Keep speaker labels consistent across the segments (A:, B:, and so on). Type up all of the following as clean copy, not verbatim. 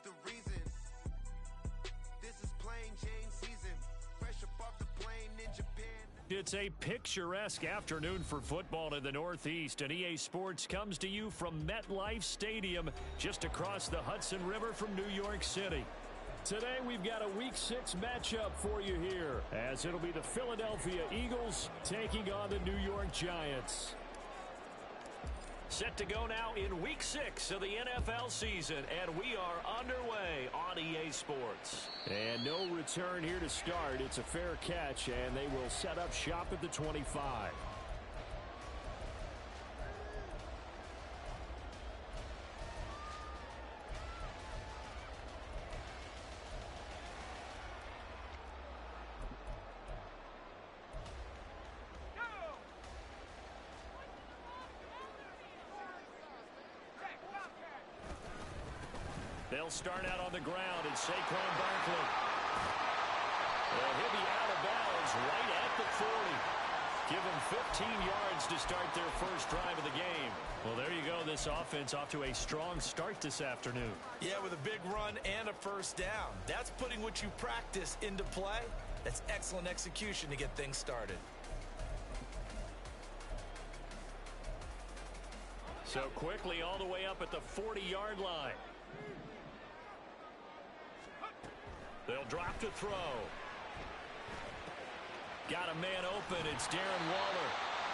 A: the reason. This is plain Jane season. Fresh up off the plane in Japan.
B: It's a picturesque afternoon for football in the Northeast, and EA Sports comes to you from MetLife Stadium, just across the Hudson River from New York City. Today we've got a Week 6 matchup for you here, as it'll be the Philadelphia Eagles taking on the New York Giants. Set to go now in Week 6 of the NFL season, and we are underway on EA Sports. And no return here to start. It's a fair catch, and they will set up shop at the 25. They'll start out on the ground, and Saquon Barkley. Well, he'll be out of bounds right at the 40. Give them 15 yards to start their first drive of the game. Well, there you go. This offense off to a strong start this afternoon.
C: Yeah, with a big run and a first down. That's putting what you practice into play. That's excellent execution to get things started.
B: So quickly all the way up at the 40-yard line. They'll drop to throw. Got a man open. It's Darren Waller.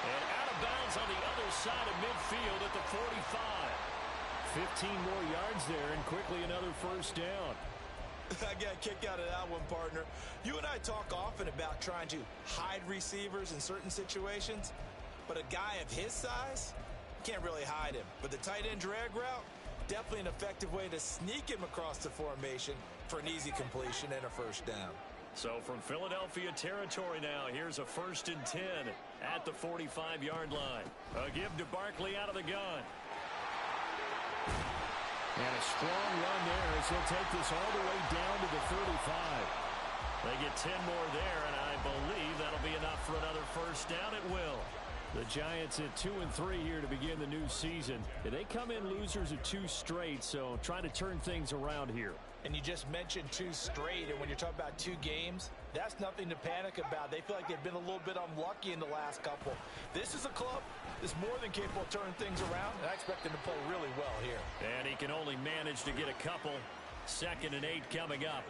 B: And out of bounds on the other side of midfield at the 45. 15 more yards there, and quickly another first down.
C: I got a kick out of that one, partner. You and I talk often about trying to hide receivers in certain situations, but a guy of his size, can't really hide him. But the tight end drag route, definitely an effective way to sneak him across the formation for an easy completion and a first down.
B: So from Philadelphia territory now, here's a 1st and 10 at the 45-yard line. A give to Barkley out of the gun. And a strong run there as he'll take this all the way down to the 35. They get 10 more there, and I believe that'll be enough for another first down. It will. The Giants at 2-3 here to begin the new season. They come in losers of 2 straight, so trying to turn things around here.
C: And you just mentioned 2 straight, and when you're talking about 2 games, that's nothing to panic about. They feel like they've been a little bit unlucky in the last couple. This is a club that's more than capable of turning things around, and I expect them to play really well here.
B: And he can only manage to get a couple. 2nd and 8 coming up.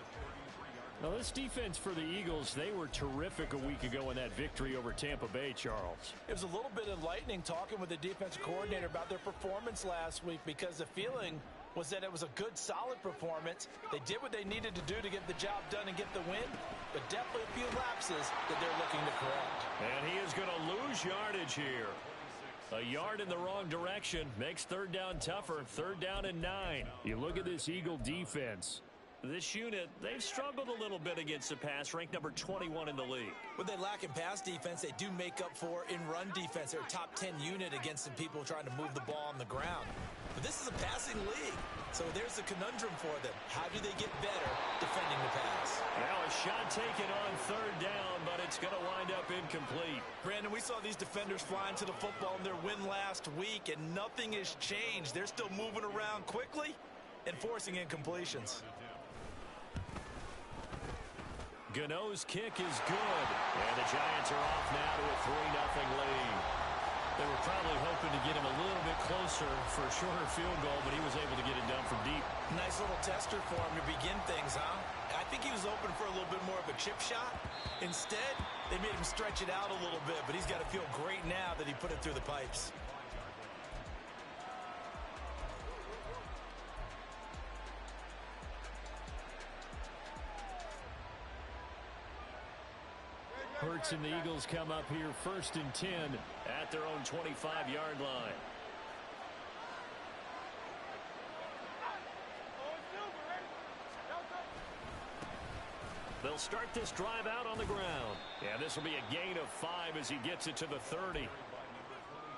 B: Now, this defense for the Eagles, they were terrific a week ago in that victory over Tampa Bay, Charles.
C: It was a little bit enlightening talking with the defensive coordinator about their performance last week, because the feeling was that it was a good, solid performance. They did what they needed to do to get the job done and get the win, but definitely a few lapses that they're looking to correct.
B: And he is going to lose yardage here. A yard in the wrong direction makes 3rd down tougher. 3rd down and 9. You look at this Eagle defense. This unit, they've struggled a little bit against the pass, ranked number 21 in the league.
C: What they lack in pass defense, they do make up for in run defense. They're a top 10 unit against some people trying to move the ball on the ground. But this is a passing league, so there's a conundrum for them. How do they get better defending the pass?
B: Now a shot taken on 3rd down, but it's going to wind up incomplete.
C: Brandon, we saw these defenders flying to the football in their win last week, and nothing has changed. They're still moving around quickly and forcing incompletions.
B: Gano's kick is good, and the Giants are off now to a 3-0 lead. They were probably hoping to get him a little bit closer for a shorter field goal, but he was able to get it done from deep.
C: Nice little tester for him to begin things, huh? I think he was open for a little bit more of a chip shot. Instead, they made him stretch it out a little bit, but he's got to feel great now that he put it through the pipes.
B: Hurts and the Eagles come up here 1st and 10 at their own 25-yard line. They'll start this drive out on the ground. Yeah, this will be a gain of 5 as he gets it to the 30.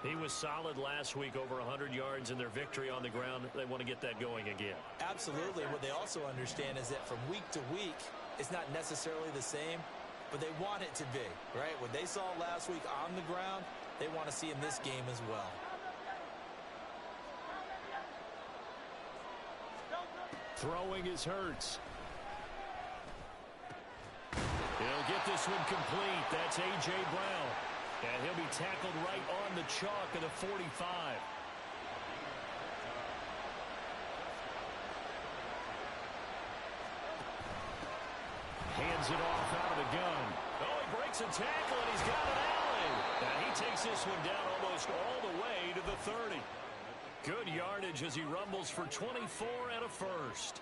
B: He was solid last week, over 100 yards in their victory on the ground. They want to get that going again.
C: Absolutely. What they also understand is that from week to week, it's not necessarily the same, but they want it to be, right? What they saw last week on the ground, they want to see in this game as well.
B: Throwing is Hurts. He'll get this one complete. That's A.J. Brown. And he'll be tackled right on the chalk of the 45. Hands it off out of the gun. Oh, he breaks a tackle, and he's got an alley. And he takes this one down almost all the way to the 30. Good yardage as he rumbles for 24 and a first.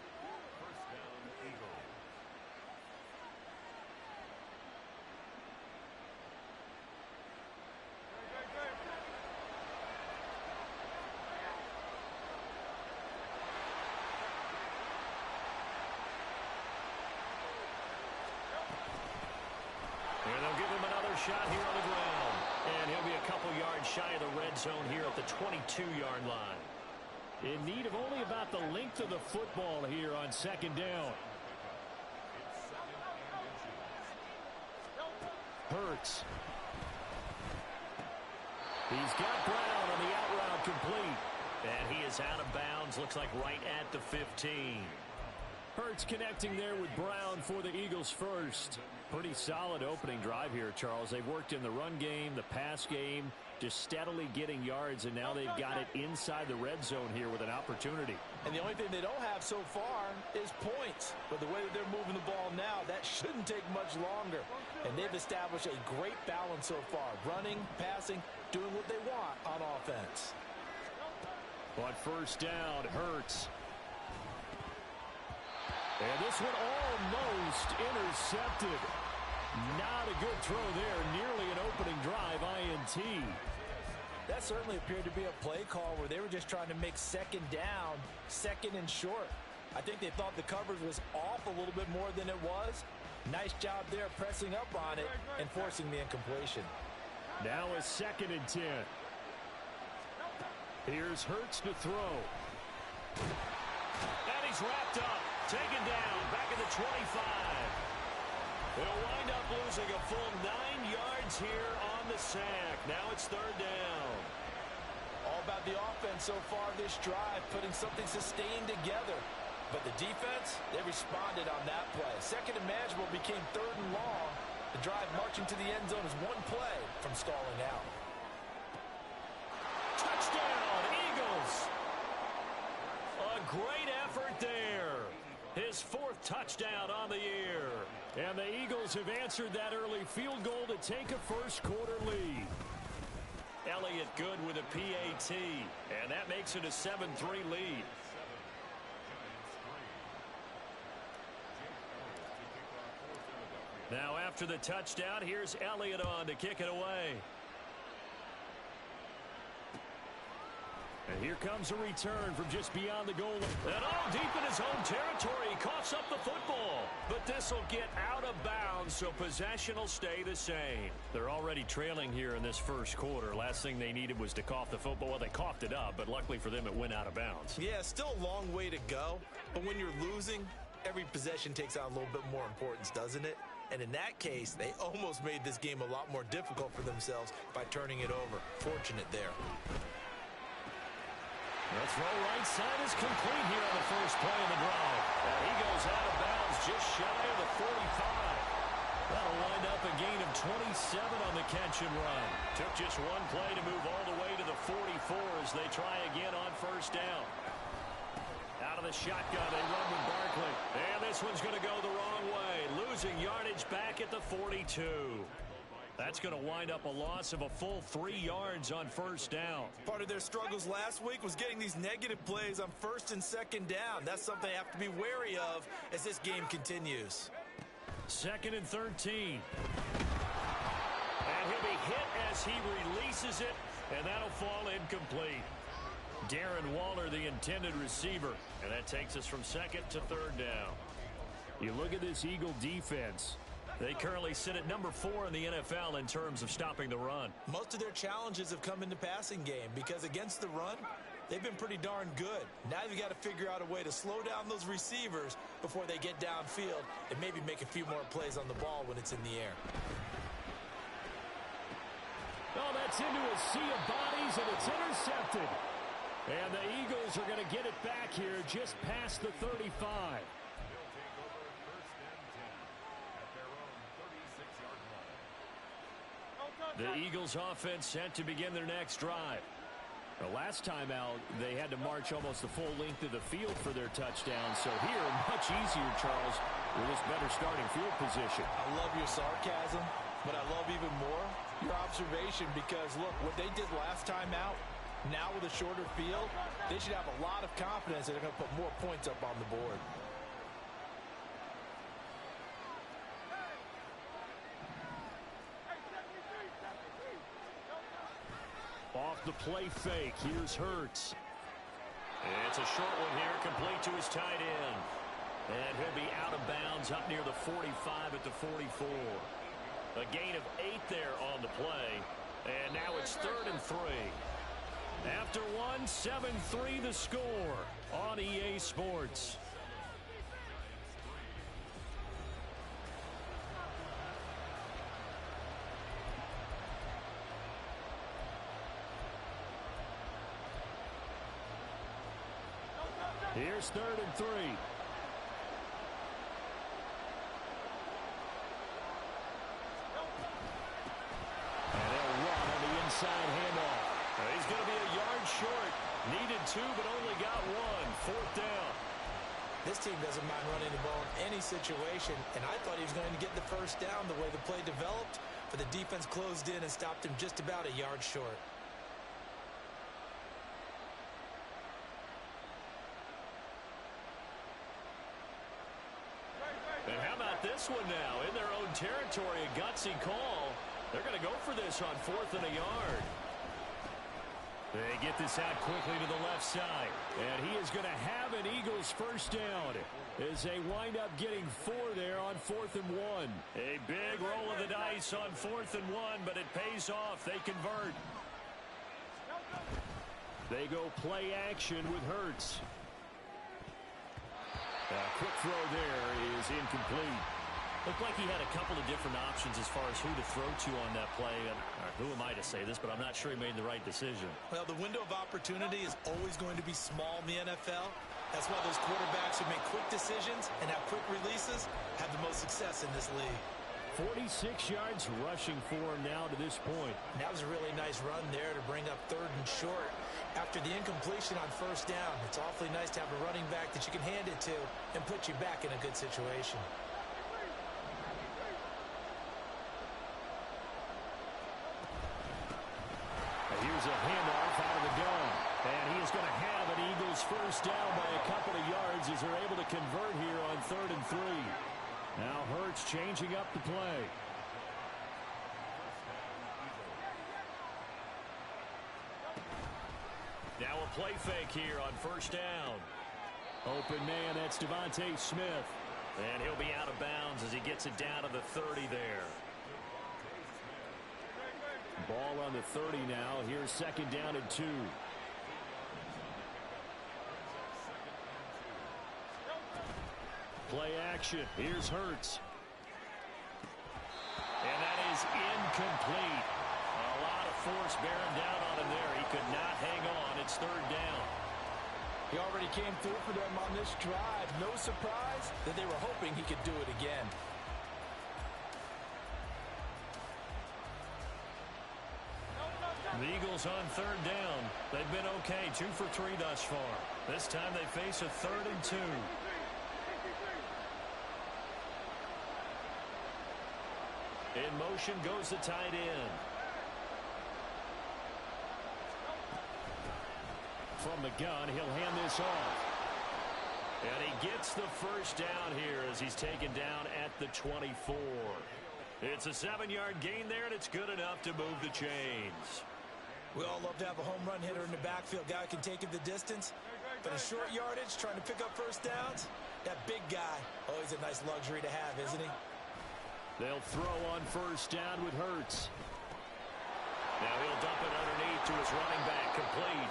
B: And they'll give him another shot here on the ground. And he'll be a couple yards shy of the red zone here at the 22-yard line. In need of only about the length of the football here on second down. Hurts. He's got Brown on the out route complete. And he is out of bounds, looks like right at the 15. Hurts connecting there with Brown for the Eagles first. Pretty solid opening drive here, Charles. They've worked in the run game, the pass game, just steadily getting yards, and now they've got it inside the red zone here with an opportunity.
C: And the only thing they don't have so far is points. But the way that they're moving the ball now, that shouldn't take much longer. And they've established a great balance so far. Running, passing, doing what they want on offense.
B: On first down, Hurts. And this one almost intercepted. Not a good throw there. Nearly an opening drive INT.
C: That certainly appeared to be a play call where they were just trying to make second down, second and short. I think they thought the coverage was off a little bit more than it was. Nice job there pressing up on it and forcing the incompletion.
B: Now a 2nd and 10. Here's Hurts to throw. And he's wrapped up. Taken down back at the 25. They'll wind up losing a full 9 yards here on the sack. Now it's third down.
C: All about the offense so far this drive, putting something sustained together. But the defense, they responded on that play. Second and manageable became third and long. The drive marching to the end zone is one play from stalling out.
B: Touchdown, Eagles! A great effort there. His 4th touchdown on the year. And the Eagles have answered that early field goal to take a first-quarter lead. Elliott good with a PAT. And that makes it a 7-3 lead. Now after the touchdown, here's Elliott on to kick it away. And here comes a return from just beyond the goal. And all deep in his own territory, he coughs up the football. But this will get out of bounds, so possession will stay the same. They're already trailing here in this first quarter. Last thing they needed was to cough the football. Well, they coughed it up, but luckily for them, it went out of bounds.
C: Yeah, still a long way to go. But when you're losing, every possession takes on a little bit more importance, doesn't it? And in that case, they almost made this game a lot more difficult for themselves by turning it over. Fortunate there.
B: The throw right side is complete here on the first play of the drive. And he goes out of bounds just shy of the 45. That'll wind up a gain of 27 on the catch and run. Took just one play to move all the way to the 44 as they try again on first down. Out of the shotgun, they run with Barkley. And this one's going to go the wrong way. Losing yardage back at the 42. That's going to wind up a loss of a full 3 yards on first down. Part of their struggles last week was getting these negative plays on first and second down. That's something they have to be wary of as this game continues. 2nd and 13. And he'll be hit as he releases it, and that'll fall incomplete. Darren Waller, the intended receiver. And that takes us from 2nd to 3rd down. You look at this Eagle defense. They currently sit at number 4 in the NFL in terms of stopping the run. Most of their challenges have come in the passing game because against the run, they've been pretty darn good. Now they've got to figure out a way to slow down those receivers before they get downfield and maybe make a few more plays on the ball when it's in the air. Oh, that's into a sea of bodies, and it's intercepted. And the Eagles are going to get it back here just past the 35. The Eagles offense set to begin their next drive. The last time out, they had to march almost the full length of the field for their touchdown. So here, much easier, Charles, with this better starting field position.
C: I love your sarcasm, but I love even more your observation because, look, what they did last time out, now with a shorter field, they should have a lot of confidence that they're going to put more points up on the board.
B: Off the play fake, here's Hurts. It's a short one here, complete to his tight end. And he'll be out of bounds up near the 45 at the 44. A gain of 8 there on the play. And now it's 3rd and 3. After one, 7-3 the score on EA Sports. Here's 3rd and 3. And they'll run on the inside handoff. He's going to be a yard short. Needed 2, but only got 1. 4th down.
C: This team doesn't mind running the ball in any situation, and I thought he was going to get the first down the way the play developed, but the defense closed in and stopped him just about a yard short.
B: And how about this one now? In their own territory, a gutsy call. They're going to go for this on 4th and a yard. They get this out quickly to the left side. And he is going to have an Eagles first down as they wind up getting 4 there on 4th and 1. A big roll of the dice on 4th and 1, but it pays off. They convert. They go play action with Hurts. Quick throw there is incomplete. Looked like he had a couple of different options as far as who to throw to on that play. And who am I to say this, but I'm not sure he made the right decision.
C: Well, the window of opportunity is always going to be small in the NFL. That's why those quarterbacks who make quick decisions and have quick releases have the most success in this league.
B: 46 yards rushing for him now to this point.
C: And that was a really nice run there to bring up 3rd and short. After the incompletion on 1st down, it's awfully nice to have a running back that you can hand it to and put you back in a good situation.
B: Here's a handoff out of the gun. And he is going to have an Eagles first down by a couple of yards as they're able to convert here on 3rd and 3. Now Hurts changing up the play. Now a play fake here on 1st down. Open man, that's Devontae Smith. And he'll be out of bounds as he gets it down to the 30 there. Ball on the 30 now. Here's 2nd down and 2. Play action. Here's Hurts. And that is incomplete. A lot of force bearing down on him there. He could not hang on. It's 3rd down.
C: He already came through for them on this drive. No surprise that they were hoping he could do it again.
B: The Eagles on 3rd down. They've been okay. 2 for 3 thus far. This time they face a 3rd and 2. In motion goes the tight end. From the gun, he'll hand this off. And he gets the first down here as he's taken down at the 24. It's a 7-yard gain there, and it's good enough to move the chains.
C: We all love to have a home run hitter in the backfield. Guy can take it the distance. But a short yardage, trying to pick up first downs, that big guy, always a nice luxury to have, isn't he?
B: They'll throw on 1st down with Hurts. Now he'll dump it underneath to his running back, complete.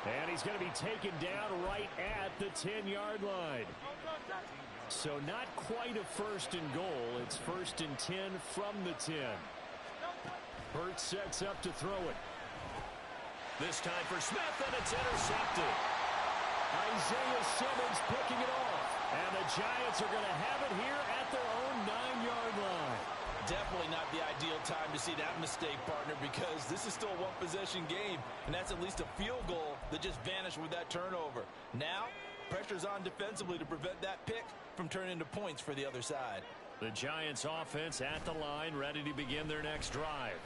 B: And he's going to be taken down right at the 10-yard line. So not quite a 1st and goal. It's 1st and 10 from the 10. Hurts sets up to throw it. This time for Smith, and it's intercepted. Isaiah Simmons picking it off. And the Giants are going to have it here at their own 9-yard line.
C: Definitely not the ideal time to see that mistake, partner, because this is still a one-possession game, and that's at least a field goal that just vanished with that turnover. Now, pressure's on defensively to prevent that pick from turning into points for the other side.
B: The Giants offense at the line, ready to begin their next drive.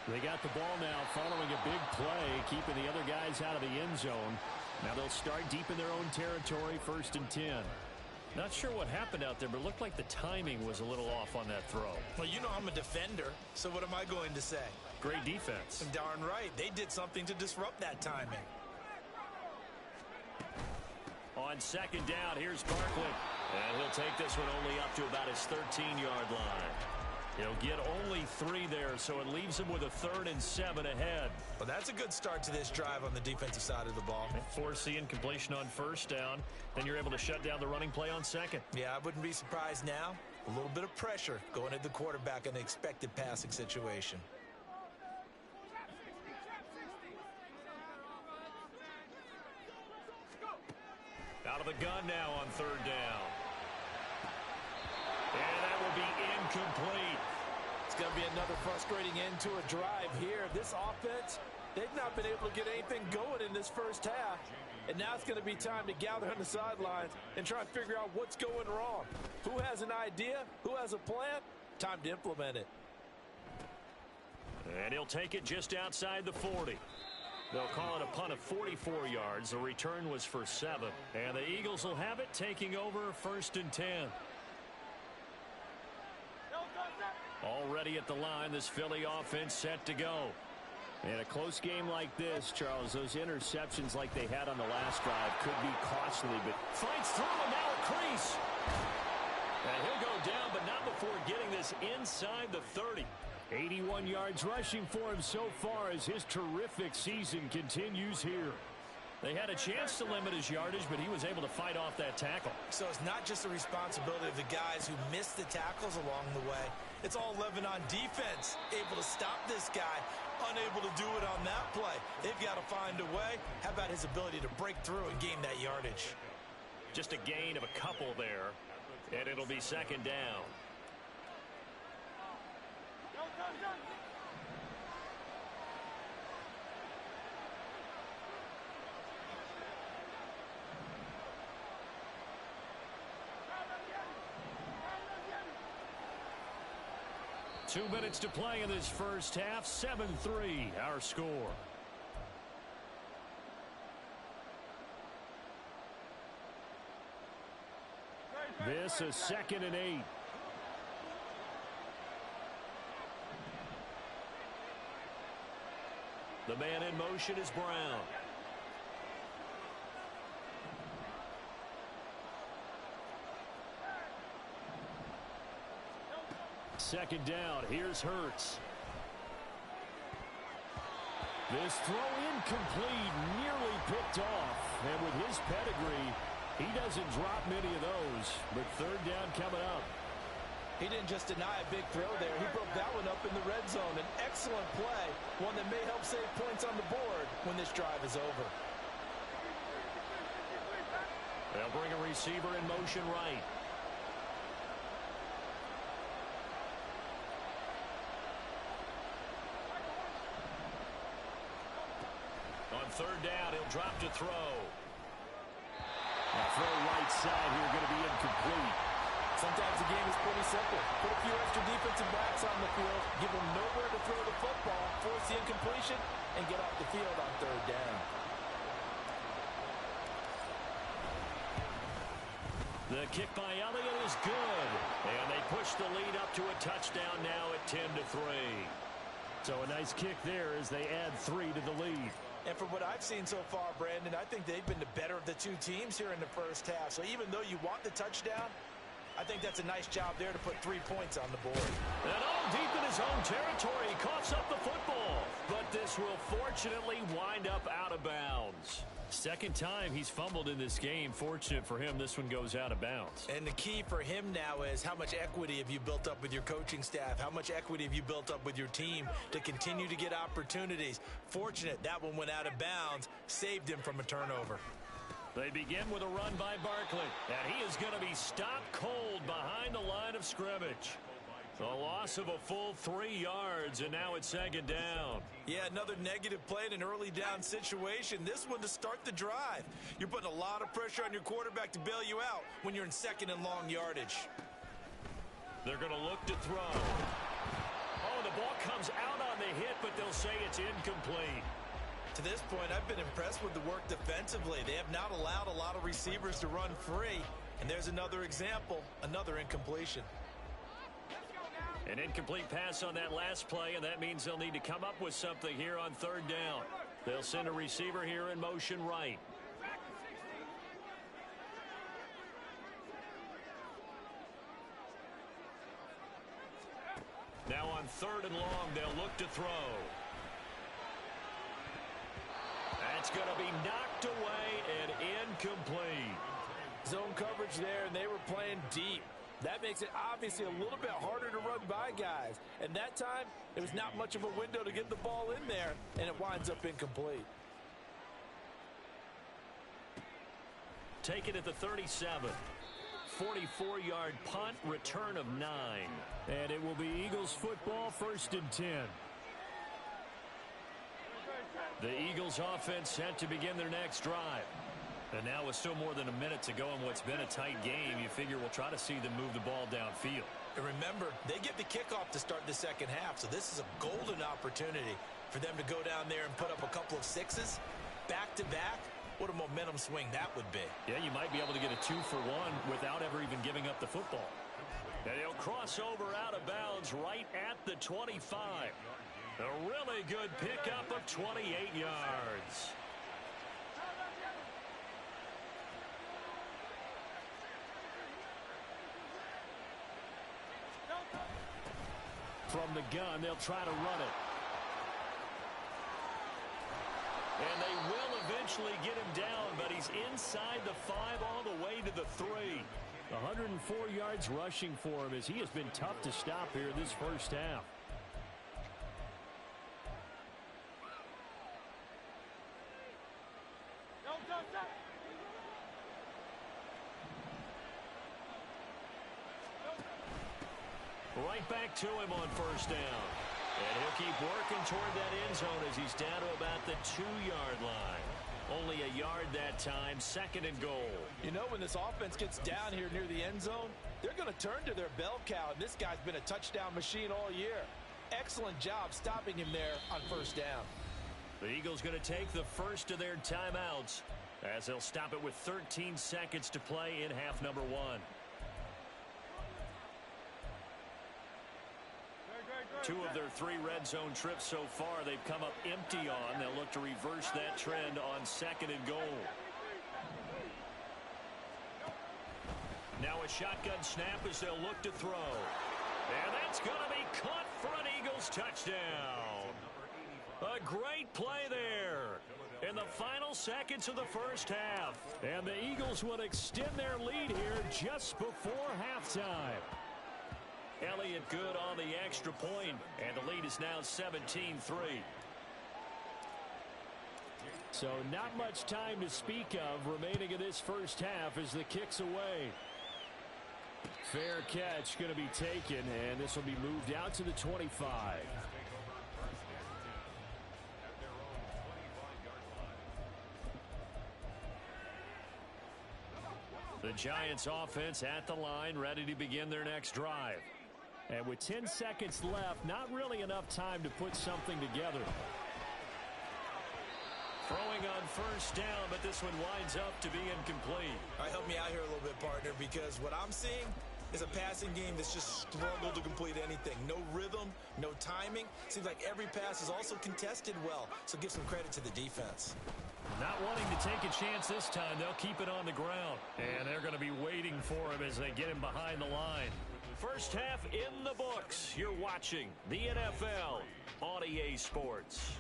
B: They got the ball now following a big play, keeping the other guys out of the end zone. Now they'll start deep in their own territory, 1st and 10. Not sure what happened out there, but it looked like the timing was a little off on that throw.
C: Well, you know I'm a defender, so what am I going to say?
B: Great defense.
C: Darn right. They did something to disrupt that timing.
B: On 2nd down, here's Barkley. And he'll take this one only up to about his 13-yard line. He'll get only 3 there, so it leaves him with a 3rd and 7 ahead.
C: Well, that's a good start to this drive on the defensive side of the ball.
B: Force the incompletion on 1st down. Then you're able to shut down the running play on 2nd.
C: Yeah, I wouldn't be surprised now. A little bit of pressure going at the quarterback in an expected passing situation.
B: Out of the gun now on 3rd down. And that will be incomplete.
C: It's going to be another frustrating end to a drive here. This offense, they've not been able to get anything going in this first half. And now it's going to be time to gather on the sidelines and try and figure out what's going wrong. Who has an idea? Who has a plan? Time to implement it.
B: And he'll take it just outside the 40. They'll call it a punt of 44 yards. The return was for 7. And the Eagles will have it, taking over 1st and 10. Already at the line, this Philly offense set to go. In a close game like this, Charles, those interceptions like they had on the last drive could be costly, but fights through and now a crease. And he'll go down, but not before getting this inside the 30. 81 yards rushing for him so far as his terrific season continues here. They had a chance to limit his yardage, but he was able to fight off that tackle.
C: So it's not just the responsibility of the guys who missed the tackles along the way. It's all living on defense, able to stop this guy, unable to do it on that play. They've got to find a way. How about his ability to break through and gain that yardage?
B: Just a gain of a couple there, and it'll be 2nd down. Two minutes to play in this first half. 7-3, our score. This is 2nd and 8. The man in motion is Brown. Second down, here's Hurts. This throw incomplete, nearly picked off. And with his pedigree, he doesn't drop many of those. But 3rd down coming up.
C: He didn't just deny a big throw there. He broke that one up in the red zone. An excellent play, one that may help save points on the board when this drive is over.
B: They'll bring a receiver in motion right. On 3rd down, he'll drop to throw. Now throw right side here, going to be incomplete.
C: Sometimes the game is pretty simple. Put a few extra defensive backs on the field, give them nowhere to throw the football, force the incompletion, and get off the field on 3rd down.
B: The kick by Elliott is good. And they push the lead up to a touchdown now at 10-3. So a nice kick there as they add 3 to the lead.
C: And from what I've seen so far, Brandon, I think they've been the better of the two teams here in the first half. So even though you want the touchdown, I think that's a nice job there to put 3 points on the board.
B: And deep in his own territory, he coughs up the football. But this will fortunately wind up out of bounds. Second time he's fumbled in this game. Fortunate for him, this one goes out of bounds.
C: And the key for him now is how much equity have you built up with your coaching staff? How much equity have you built up with your team to continue to get opportunities? Fortunate that one went out of bounds, saved him from a turnover.
B: They begin with a run by Barkley, and he is going to be stopped cold behind the line of scrimmage. A loss of a full 3 yards, and now it's second down.
C: Yeah, another negative play in an early down situation. This one to start the drive. You're putting a lot of pressure on your quarterback to bail you out when you're in second and long yardage.
B: They're going to look to throw. Oh, the ball comes out on the hit, but they'll say it's incomplete.
C: To this point, I've been impressed with the work defensively. They have not allowed a lot of receivers to run free. And there's another example, another incompletion.
B: An incomplete pass on that last play, and that means they'll need to come up with something here on third down. They'll send a receiver here in motion right. Now on third and long, they'll look to throw. That's going to be knocked away and incomplete.
D: Zone coverage there, and they were playing deep. That makes it obviously a little bit harder to run by guys. And that time, it was not much of a window to get the ball in there, and it winds up incomplete.
B: Take it at the 37. 44-yard punt, return of 9. And it will be Eagles football, first and 10. The Eagles offense set to begin their next drive. And now with still more than a minute to go in what's been a tight game, you figure we'll try to see them move the ball downfield.
C: And remember, they get the kickoff to start the second half, so this is a golden opportunity for them to go down there and put up a couple of sixes back-to-back. What a momentum swing that would be.
B: Yeah, you might be able to get a 2-for-1 without ever even giving up the football. And he'll cross over out of bounds right at the 25. A really good pickup of 28 yards. From the gun, they'll try to run it. And they will eventually get him down, but he's inside the 5 all the way to the 3. 104 yards rushing for him as he has been tough to stop here this first half. Right back to him on first down. And he'll keep working toward that end zone as he's down to about the 2-yard line. Only a yard that time, second and goal.
D: You know, when this offense gets down here near the end zone, they're going to turn to their bell cow, and this guy's been a touchdown machine all year. Excellent job stopping him there on first down.
B: The Eagles going to take the first of their timeouts as they'll stop it with 13 seconds to play in half number 1. 2 of their 3 red zone trips so far, they've come up empty on. They'll look to reverse that trend on second and goal. Now a shotgun snap as they'll look to throw. And that's going to be caught for an Eagles touchdown. A great play there in the final seconds of the first half. And the Eagles will extend their lead here just before halftime. Elliott good on the extra point, and the lead is now 17-3. So not much time to speak of remaining in this first half as the kick's away. Fair catch going to be taken, and this will be moved out to the 25. The Giants offense at the line, ready to begin their next drive. And with 10 seconds left, not really enough time to put something together. Throwing on first down, but this one winds up to be incomplete.
C: All right, help me out here a little bit, partner, because what I'm seeing is a passing game that's just struggled to complete anything. No rhythm, no timing. Seems like every pass is also contested well, so give some credit to the defense.
B: Not wanting to take a chance this time. They'll keep it on the ground. And they're going to be waiting for him as they get him behind the line. First half in the books. You're watching the NFL on EA Sports.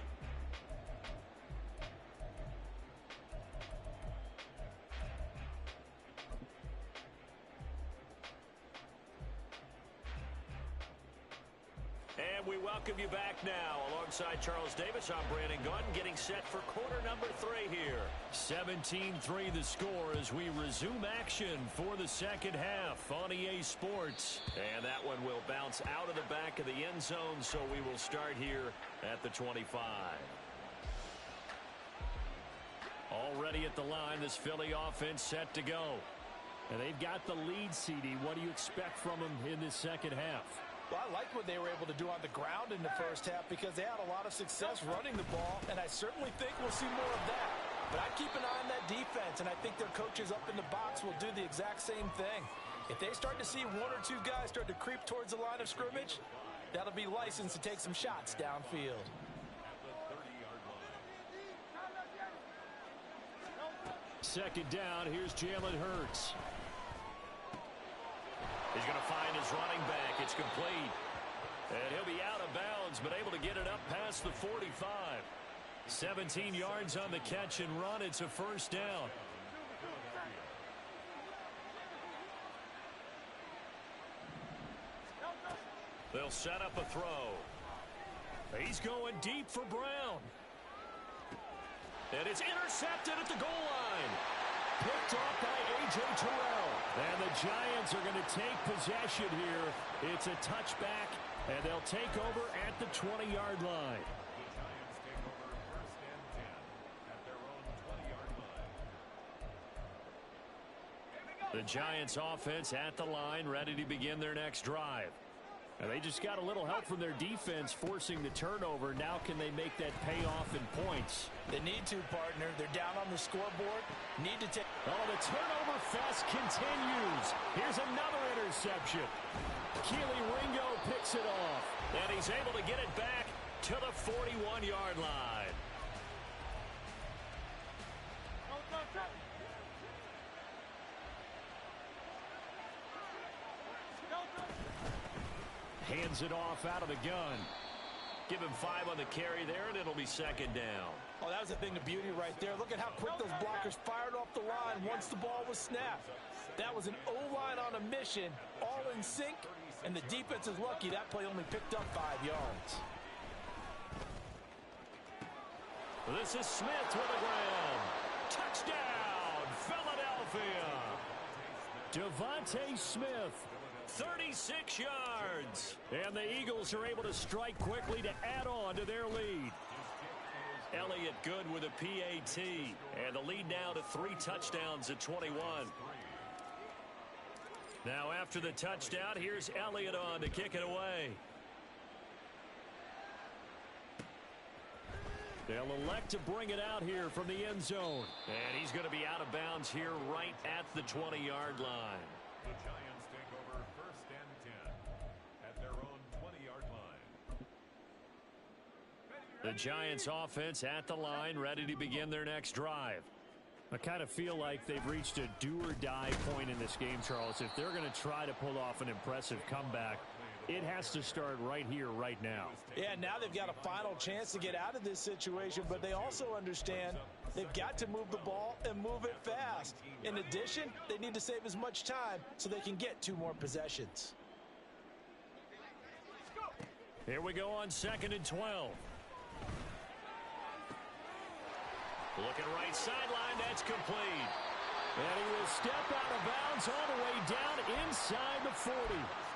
B: And we welcome you back now. Alongside Charles Davis, I'm Brandon Gunn, getting set for quarter number 3 here. 17-3 the score as we resume action for the second half on EA Sports. And that one will bounce out of the back of the end zone, so we will start here at the 25. Already at the line, this Philly offense set to go. And they've got the lead, CD. What do you expect from them in this second half?
D: Well, I like what they were able to do on the ground in the first half because they had a lot of success running the ball, and I certainly think we'll see more of that. But I keep an eye on that defense, and I think their coaches up in the box will do the exact same thing. If they start to see 1 or 2 guys start to creep towards the line of scrimmage, that'll be licensed to take some shots downfield.
B: Second down, here's Jalen Hurts. He's going to find his running back. It's complete. And he'll be out of bounds, but able to get it up past the 45. 17 yards on the catch and run. It's a first down. They'll set up a throw. He's going deep for Brown. And it's intercepted at the goal line. Picked off by A.J. Terrell. And the Giants are going to take possession here. It's a touchback, and they'll take over at the 20-yard line. The Giants offense at the line, ready to begin their next drive. And they just got a little help from their defense forcing the turnover. Now can they make that pay off in points?
D: They need to, partner. They're down on the scoreboard. Need to take...
B: Oh, the turnover fest continues. Here's another interception. Keely Ringo picks it off. And he's able to get it back to the 41-yard line. Hands it off out of the gun. Give him 5 on the carry there, and it'll be second down.
D: Oh, that was a thing of beauty right there. Look at how quick those blockers fired off the line once the ball was snapped. That was an O-line on a mission, all in sync, and the defense is lucky that play only picked up 5 yards.
B: This is Smith with the ground. Touchdown, Philadelphia. Devontae Smith. 36 yards. And the Eagles are able to strike quickly to add on to their lead. Elliott good with a PAT. And the lead now to 3 touchdowns at 21. Now after the touchdown, here's Elliott on to kick it away. They'll elect to bring it out here from the end zone. And he's going to be out of bounds here right at the 20-yard line.
E: The Giants take over 1st and 10 at their own 20-yard line.
B: The Giants offense at the line, ready to begin their next drive. I kind of feel like they've reached a do-or-die point in this game, Charles. If they're going to try to pull off an impressive comeback, it has to start right here, right now.
D: Yeah, now they've got a final chance to get out of this situation, but they also understand they've got to move the ball and move it fast. In addition, they need to save as much time so they can get 2 more possessions.
B: Here we go on 2nd and 12. Looking right sideline, that's complete. And he will step out of bounds all the way down inside the 40.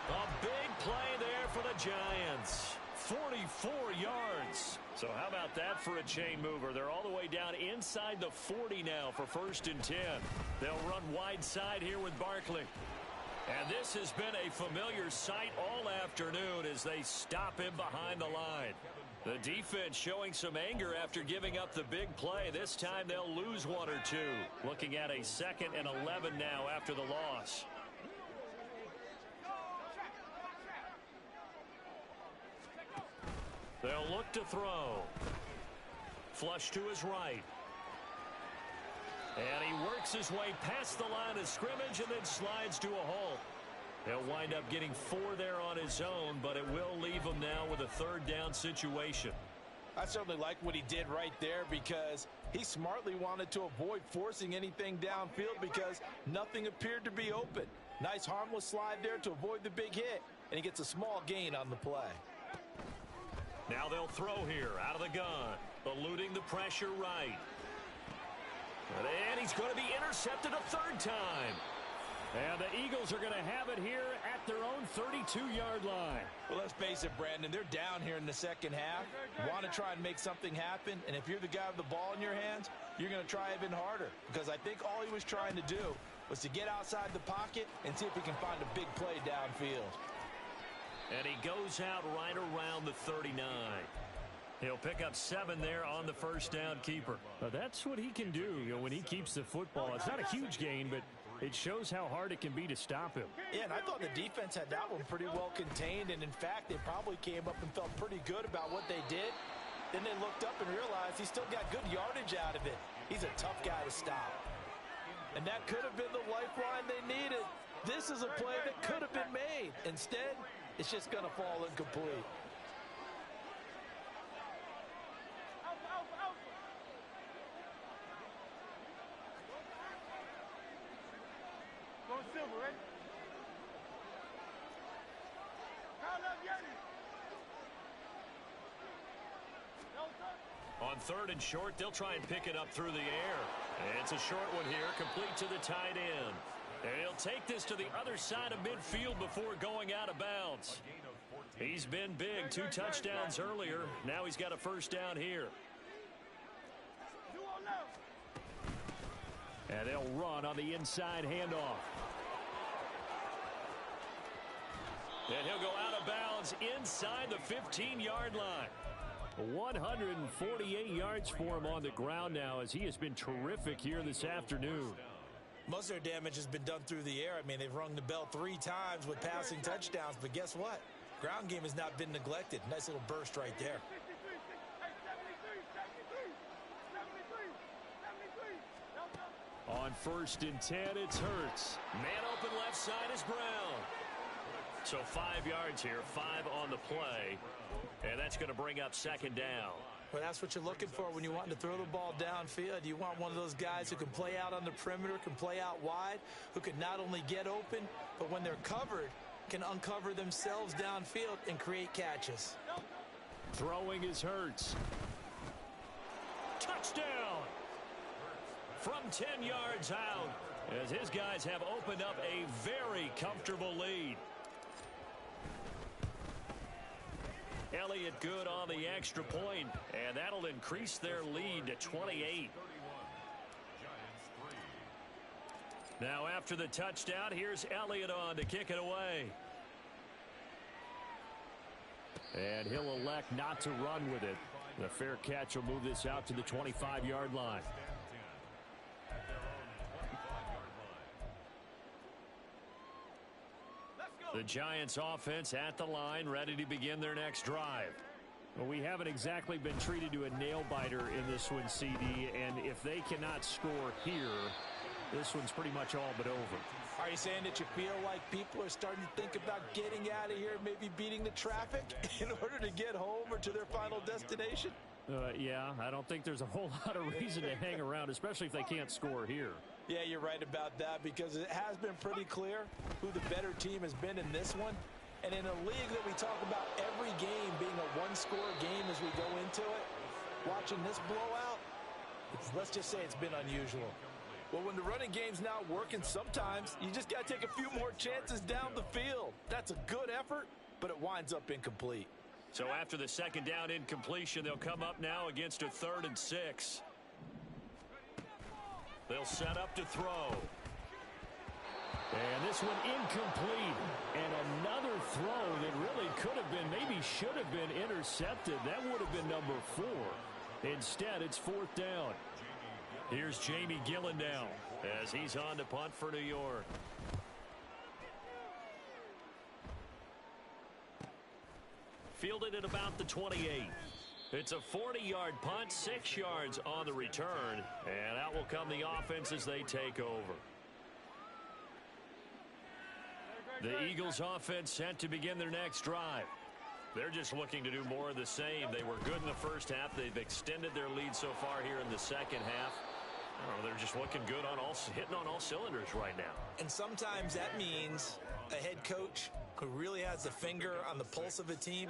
B: A big play there for the Giants. 44 yards. So how about that for a chain mover? They're all the way down inside the 40 now for 1st and 10. They'll run wide side here with Barkley. And this has been a familiar sight all afternoon as they stop him behind the line. The defense showing some anger after giving up the big play. This time they'll lose 1 or 2. Looking at a 2nd and 11 now after the loss. They'll look to throw. Flush to his right. And he works his way past the line of scrimmage and then slides to a halt. He'll wind up getting 4 there on his own, but it will leave him now with a third down situation.
D: I certainly like what he did right there because he smartly wanted to avoid forcing anything downfield because nothing appeared to be open. Nice harmless slide there to avoid the big hit, and he gets a small gain on the play.
B: Now they'll throw here out of the gun, eluding the pressure right. And he's going to be intercepted a third time. And the Eagles are going to have it here at their own 32-yard line.
D: Well, let's face it, Brandon, they're down here in the second half. Want to try and make something happen, and if you're the guy with the ball in your hands, you're going to try even harder because I think all he was trying to do was to get outside the pocket and see if he can find a big play downfield.
B: And he goes out right around the 39. He'll pick up 7 there on the first down keeper.
F: That's what he can do, when he keeps the football. It's not a huge gain, but it shows how hard it can be to stop him.
D: Yeah, and I thought the defense had that one pretty well contained, and in fact, they probably came up and felt pretty good about what they did. Then they looked up and realized he still got good yardage out of it. He's a tough guy to stop. And that could have been the lifeline they needed. This is a play that could have been made. Instead, it's just going to fall incomplete.
B: On third and short, they'll try and pick it up through the air. It's a short one here, complete to the tight end. And he'll take this to the other side of midfield before going out of bounds. He's been big, 2 touchdowns earlier. Now he's got a first down here. And they'll run on the inside handoff. And he'll go out of bounds inside the 15-yard line. 148 yards for him on the ground now as he has been terrific here this afternoon.
D: Most of their damage has been done through the air. I mean, they've rung the bell 3 times with passing touchdowns, but guess what? Ground game has not been neglected. Nice little burst right there.
B: On first and 10, it's Hurts. Man open left side is Brown. So 5 yards here, 5 on the play. And that's going to bring up second down.
D: Well, that's what you're looking for when you want to throw the ball downfield. You want one of those guys who can play out on the perimeter, can play out wide, who can not only get open, but when they're covered, can uncover themselves downfield and create catches.
B: Throwing is Hurts. Touchdown! From 10 yards out, as his guys have opened up a very comfortable lead. Elliott good on the extra point, and that'll increase their lead to 28. Now after the touchdown, here's Elliott on to kick it away. And he'll elect not to run with it. The fair catch will move this out to the 25-yard line. The Giants offense at the line, ready to begin their next drive.
F: Well, we haven't exactly been treated to a nail-biter in this one, CD, and if they cannot score here, this one's pretty much all but over.
D: Are you saying that you feel like people are starting to think about getting out of here, maybe beating the traffic in order to get home or to their final destination?
F: Yeah, I don't think there's a whole lot of reason to hang around, especially if they can't score here.
D: Yeah, you're right about that because it has been pretty clear who the better team has been in this one. And in a league that we talk about every game being a one-score game as we go into it, watching this blowout, let's just say it's been unusual. Well, when the running game's not working, sometimes you just got to take a few more chances down the field. That's a good effort, but it winds up incomplete.
B: So after the second down incompletion, they'll come up now against a 3rd and 6. They'll set up to throw.
F: And this one incomplete. And another throw that really could have been, maybe should have been intercepted. That would have been number 4. Instead, it's 4th down.
B: Here's Jamie Gillendown as he's on to punt for New York. Fielded at about the 28. It's a 40-yard punt, 6 yards on the return, and out will come the offense as they take over. The Eagles offense set to begin their next drive. They're just looking to do more of the same. They were good in the first half. They've extended their lead so far here in the second half. I don't know, they're just looking good hitting on all cylinders right now.
C: And sometimes that means a head coach who really has the finger on the pulse of a team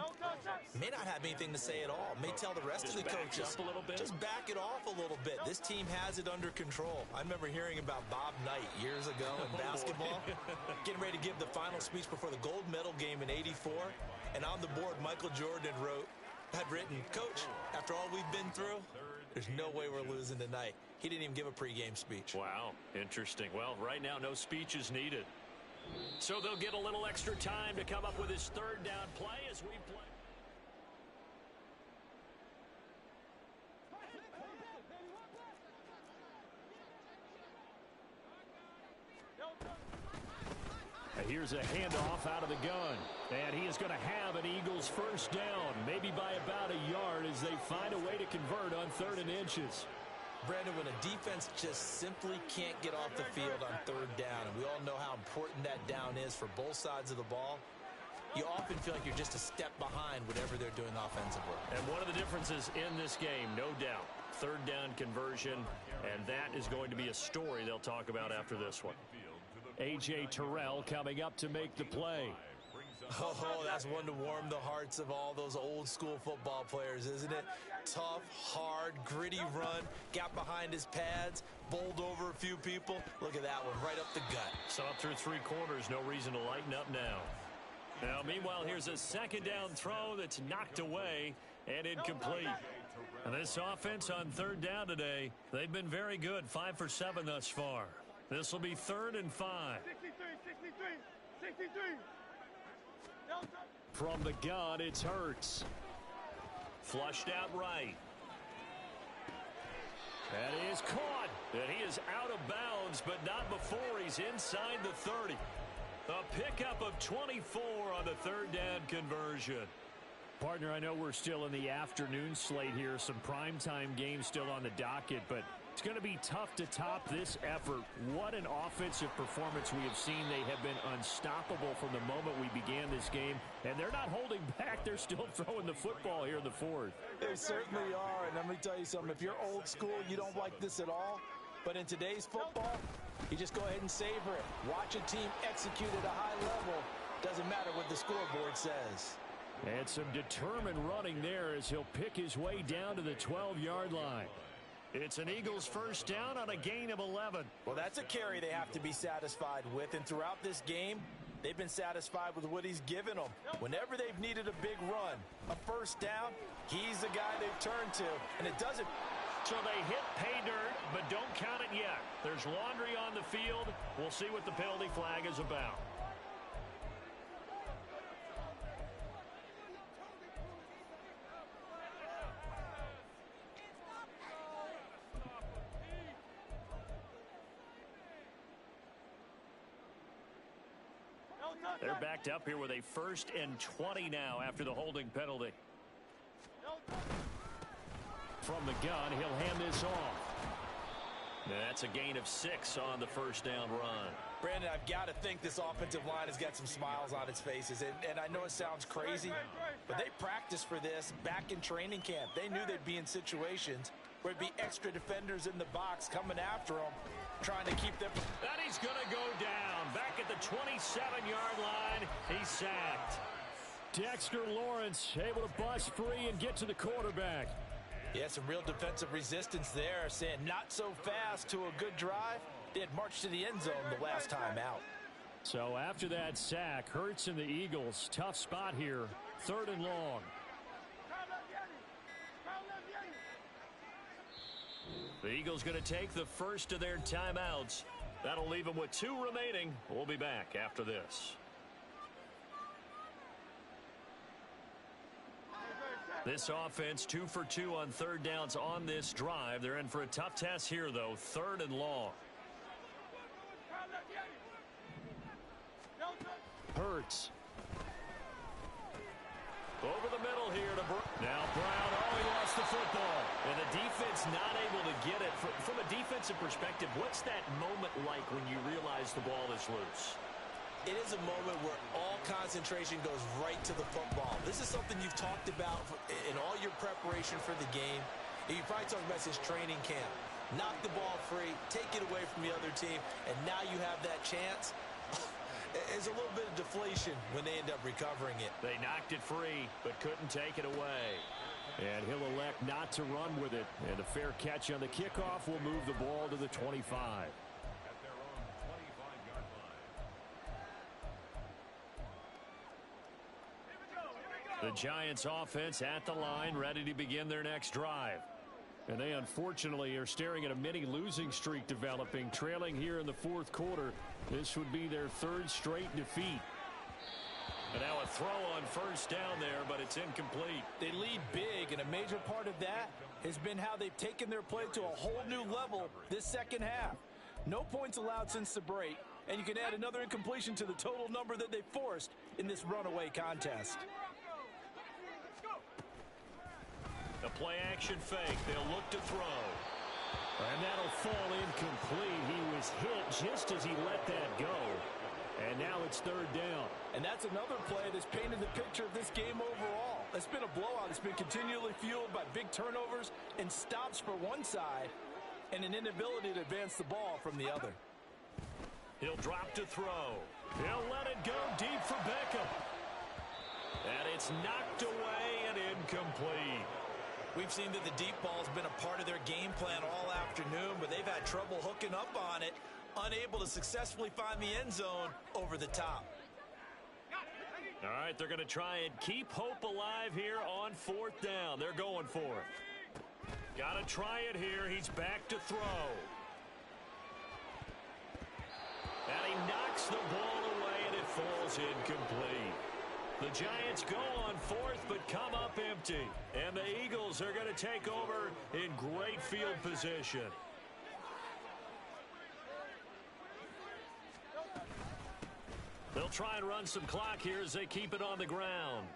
C: may not have anything to say at all. May tell the rest of the coaches, just back it off a little bit. This team has it under control. I remember hearing about Bob Knight years ago in basketball, getting ready to give the final speech before the gold medal game in '84. And on the board, Michael Jordan had written, "Coach, after all we've been through, there's no way we're losing tonight." He didn't even give a pregame speech.
B: Wow, interesting. Well, right now, no speech is needed. So they'll get a little extra time to come up with his third down play as we play.
F: Here's a handoff out of the gun. And he is going to have an Eagles first down, maybe by about a yard as they find a way to convert on 3rd and inches.
C: Brandon, when a defense just simply can't get off the field on 3rd down, and we all know how important that down is for both sides of the ball, you often feel like you're just a step behind whatever they're doing offensively.
B: And one of the differences in this game, no doubt, 3rd down conversion, and that is going to be a story they'll talk about after this one.
F: A.J. Terrell coming up to make the play.
C: Oh, that's one to warm the hearts of all those old school football players, isn't it? Tough, hard, gritty run, got behind his pads, bowled over a few people. Look at that one, right up the gut.
B: Saw it through 3 quarters, no reason to lighten up now. Now, meanwhile, here's a 2nd down throw that's knocked away and incomplete. And this offense on 3rd down today, they've been very good, 5 for 7 thus far. This will be 3rd and 5.
G: 63.
F: From the gun, it's Hurts.
B: Flushed out right. That is caught. And he is out of bounds, but not before he's inside the 30. A pickup of 24 on the 3rd down conversion.
F: Partner, I know we're still in the afternoon slate here. Some primetime games still on the docket, but it's going to be tough to top this effort. What an offensive performance we have seen. They have been unstoppable from the moment we began this game, and they're not holding back. They're still throwing the football here in the 4th.
D: They certainly are, and let me tell you something. If you're old school, you don't like this at all. But in today's football, you just go ahead and savor it. Watch a team execute at a high level. Doesn't matter what the scoreboard says.
F: And some determined running there as he'll pick his way down to the 12-yard line.
B: It's an Eagles first down on a gain of 11.
D: Well, that's a carry they have to be satisfied with. And throughout this game, they've been satisfied with what he's given them. Whenever they've needed a big run, a first down, he's the guy they've turned to. And it doesn't.
B: So they hit pay dirt, but don't count it yet. There's laundry on the field. We'll see what the penalty flag is about. They're backed up here with a 1st and 20 now after the holding penalty.
F: From the gun, he'll hand this off.
B: That's a gain of 6 on the first down run.
C: Brandon, I've got to think this offensive line has got some smiles on its faces. And I know it sounds crazy, but they practiced for this back in training camp. They knew they'd be in situations where it'd be extra defenders in the box coming after them, trying to keep them.
B: And he's going to go down. Back at the 27-yard line, he's sacked.
F: Dexter Lawrence able to bust free and get to the quarterback.
C: Yeah, some real defensive resistance there, saying not so fast to a good drive. They had marched to the end zone the last time out.
F: So after that sack, Hurts and the Eagles, tough spot here, 3rd and long.
B: The Eagles going to take the first of their timeouts. That'll leave them with 2 remaining. We'll be back after this. This offense 2 for 2 on 3rd downs on this drive. They're in for a tough test here, though. 3rd and long.
F: Hurts.
B: Over the middle here to now Brown. Oh, he the football. And the defense not able to get it. From a defensive perspective, what's that moment like when you realize the ball is loose?
C: It is a moment where all concentration goes right to the football. This is something you've talked about in all your preparation for the game. You probably talked about this training camp. Knock the ball free, take it away from the other team, and now you have that chance. There's a little bit of deflation when they end up recovering it.
B: They knocked it free, but couldn't take it away. And he'll elect not to run with it. And a fair catch on the kickoff will move the ball to the 25.
E: At their own 25-yard line.
B: The Giants offense at the line, ready to begin their next drive. And they unfortunately are staring at a mini losing streak developing, trailing here in the fourth quarter. This would be their third straight defeat. And now a throw on first down there, but it's incomplete.
D: They lead big, and a major part of that has been how they've taken their play to a whole new level this second half. No points allowed since the break, and you can add another incompletion to the total number that they forced in this runaway contest.
B: The play action fake. They'll look to throw. And that'll fall incomplete. He was hit just as he let that go. And now it's third down.
D: And that's another play that's painted the picture of this game overall. It's been a blowout. It's been continually fueled by big turnovers and stops for one side and an inability to advance the ball from the other.
B: He'll drop to throw. He'll let it go deep for Beckham. And it's knocked away and incomplete.
C: We've seen that the deep ball's been a part of their game plan all afternoon, but they've had trouble hooking up on it, unable to successfully find the end zone over the top.
B: All right, they're going to try and keep hope alive here on fourth down. They're going for it. Got to try it here. He's back to throw. And he knocks the ball away, and it falls incomplete. The Giants go on fourth, but come up empty. And the Eagles are going to take over in great field position. They'll try and run some clock here as they keep it on the ground.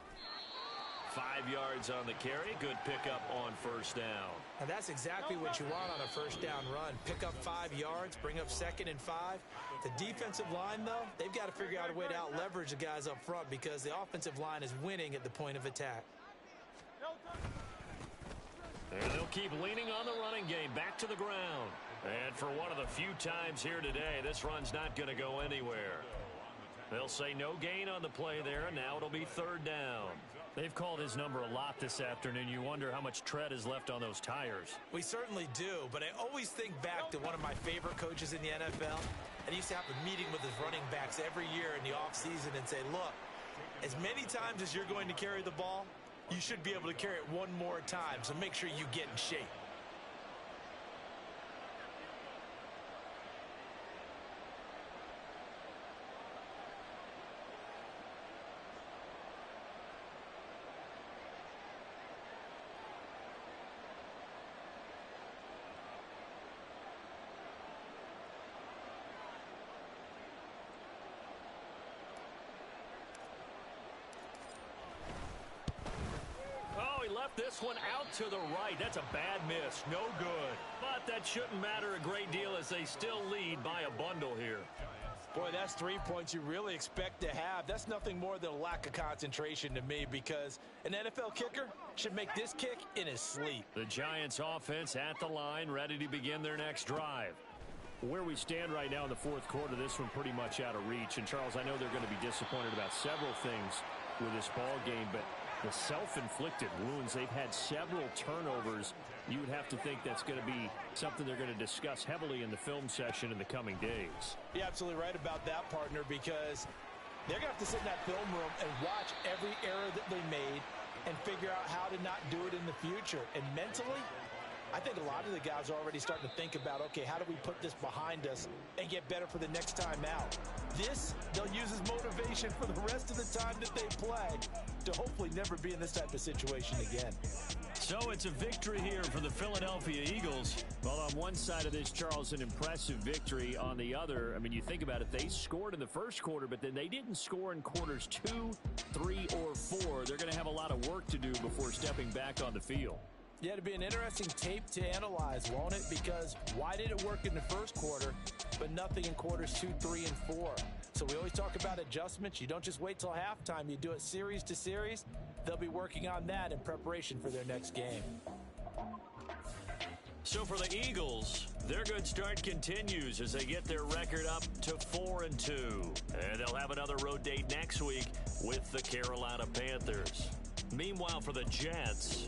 B: 5 yards on the carry. Good pickup on first down.
C: And that's exactly what you want on a first down run. Pick up 5 yards, bring up 2nd and 5. The defensive line, though, they've got to figure out a way to out-leverage the guys up front because the offensive line is winning at the point of attack.
B: And they'll keep leaning on the running game. Back to the ground. And for one of the few times here today, this run's not going to go anywhere. They'll say no gain on the play there, and now it'll be third down. They've called his number a lot this afternoon. You wonder how much tread is left on those tires.
C: We certainly do, but I always think back to one of my favorite coaches in the NFL. And he used to have a meeting with his running backs every year in the offseason and say, look, as many times as you're going to carry the ball, you should be able to carry it one more time, so make sure you get in shape.
B: This one out to the right. That's a bad miss. No good. But that shouldn't matter a great deal as they still lead by a bundle here.
D: Boy, that's 3 points you really expect to have. That's nothing more than a lack of concentration to me because an NFL kicker should make this kick in his sleep.
B: The Giants offense at the line, ready to begin their next drive. Where we stand right now in the fourth quarter, this one pretty much out of reach. And, Charles, I know they're going to be disappointed about several things with this ball game, but the self-inflicted wounds, they've had several turnovers. You would have to think that's going to be something they're going to discuss heavily in the film session in the coming days.
D: You're absolutely right about that, partner, because they're going to have to sit in that film room and watch every error that they made and figure out how to not do it in the future. And mentally, I think a lot of the guys are already starting to think about, okay, how do we put this behind us and get better for the next time out? This, they'll use as motivation for the rest of the time that they play to hopefully never be in this type of situation again.
B: So it's a victory here for the Philadelphia Eagles. Well, on one side of this, Charles, an impressive victory. On the other, I mean, you think about it, they scored in the first quarter, but then they didn't score in quarters 2, 3, or 4. They're going to have a lot of work to do before stepping back on the field.
D: Yeah, it'll be an interesting tape to analyze, won't it? Because why did it work in the first quarter, but nothing in quarters 2, 3, and 4? So we always talk about adjustments. You don't just wait till halftime. You do it series to series. They'll be working on that in preparation for their next game.
B: So for the Eagles, their good start continues as they get their record up to 4-2. And they'll have another road date next week with the Carolina Panthers. Meanwhile, for the Jets,